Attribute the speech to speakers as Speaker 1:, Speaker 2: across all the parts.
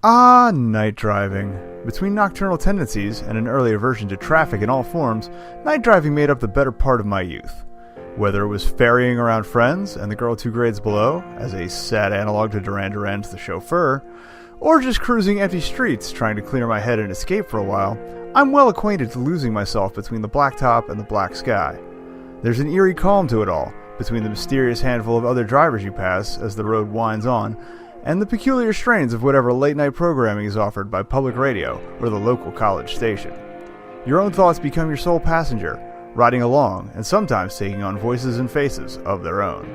Speaker 1: Ah, night driving. Between nocturnal tendencies and an early aversion to traffic in all forms, night driving made up the better part of my youth. Whether it was ferrying around friends and the girl 2 grades below, as a sad analog to Duran Duran's The Chauffeur, or just cruising empty streets trying to clear my head and escape for a while, I'm well acquainted to losing myself between the blacktop and the black sky. There's an eerie calm to it all, between the mysterious handful of other drivers you pass as the road winds on, and the peculiar strains of whatever late-night programming is offered by public radio or the local college station. Your own thoughts become your sole passenger, riding along and sometimes taking on voices and faces of their own.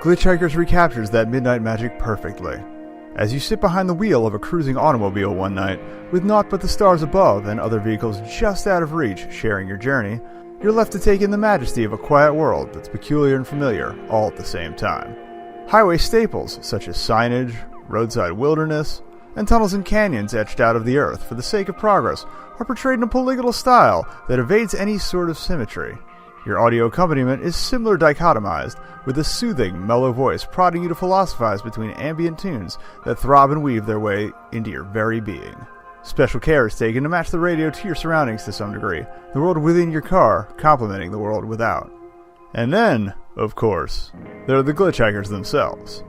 Speaker 1: Glitchhikers recaptures that midnight magic perfectly. As you sit behind the wheel of a cruising automobile one night, with naught but the stars above and other vehicles just out of reach sharing your journey, you're left to take in the majesty of a quiet world that's peculiar and familiar all at the same time. Highway staples such as signage, roadside wilderness, and tunnels and canyons etched out of the earth for the sake of progress are portrayed in a polygonal style that evades any sort of symmetry. Your audio accompaniment is similar dichotomized, with a soothing, mellow voice prodding you to philosophize between ambient tunes that throb and weave their way into your very being. Special care is taken to match the radio to your surroundings to some degree, the world within your car complementing the world without. And then, of course, there are the glitchhikers themselves.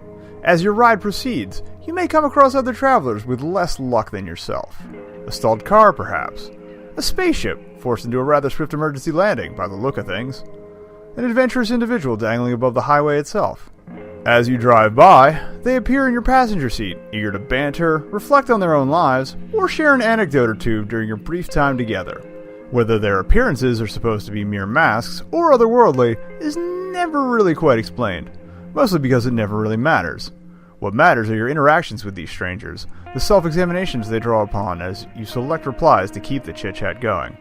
Speaker 1: As your ride proceeds, you may come across other travelers with less luck than yourself. A stalled car, perhaps. A spaceship forced into a rather swift emergency landing, by the look of things. An adventurous individual dangling above the highway itself. As you drive by, they appear in your passenger seat, eager to banter, reflect on their own lives, or share an anecdote or two during your brief time together. Whether their appearances are supposed to be mere masks or otherworldly is never really quite explained, mostly because it never really matters. What matters are your interactions with these strangers, the self-examinations they draw upon as you select replies to keep the chit-chat going.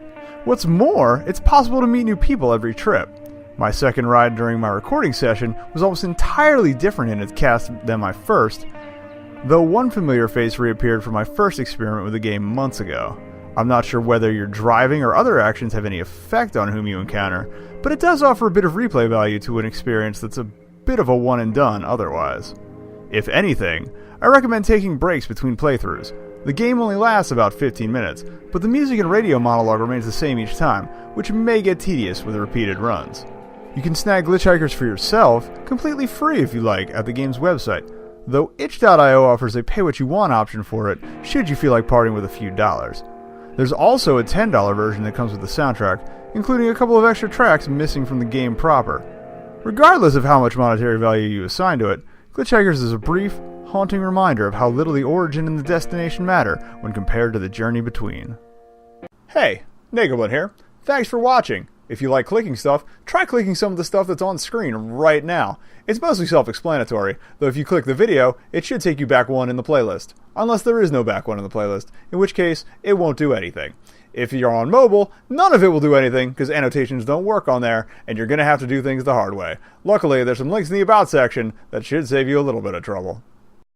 Speaker 1: What's more, it's possible to meet new people every trip. My second ride during my recording session was almost entirely different in its cast than my first, though one familiar face reappeared from my first experiment with the game months ago. I'm not sure whether your driving or other actions have any effect on whom you encounter, but it does offer a bit of replay value to an experience that's a bit of a one and done otherwise. If anything, I recommend taking breaks between playthroughs. The game only lasts about 15 minutes, but the music and radio monologue remains the same each time, which may get tedious with repeated runs. You can snag Glitchhikers for yourself, completely free if you like, at the game's website, though itch.io offers a pay-what-you-want option for it, should you feel like parting with a few dollars. There's also a $10 version that comes with the soundtrack, including a couple of extra tracks missing from the game proper. Regardless of how much monetary value you assign to it, Glitchhikers is a brief, haunting reminder of how little the origin and the destination matter when compared to the journey between. Hey, nekobun here. Thanks for watching. If you like clicking stuff, try clicking some of the stuff that's on screen right now. It's mostly self-explanatory, though if you click the video, it should take you back one in the playlist. Unless there is no back one in the playlist, in which case, it won't do anything. If you're on mobile, none of it will do anything, because annotations don't work on there, and you're going to have to do things the hard way. Luckily, there's some links in the About section that should save you a little bit of trouble.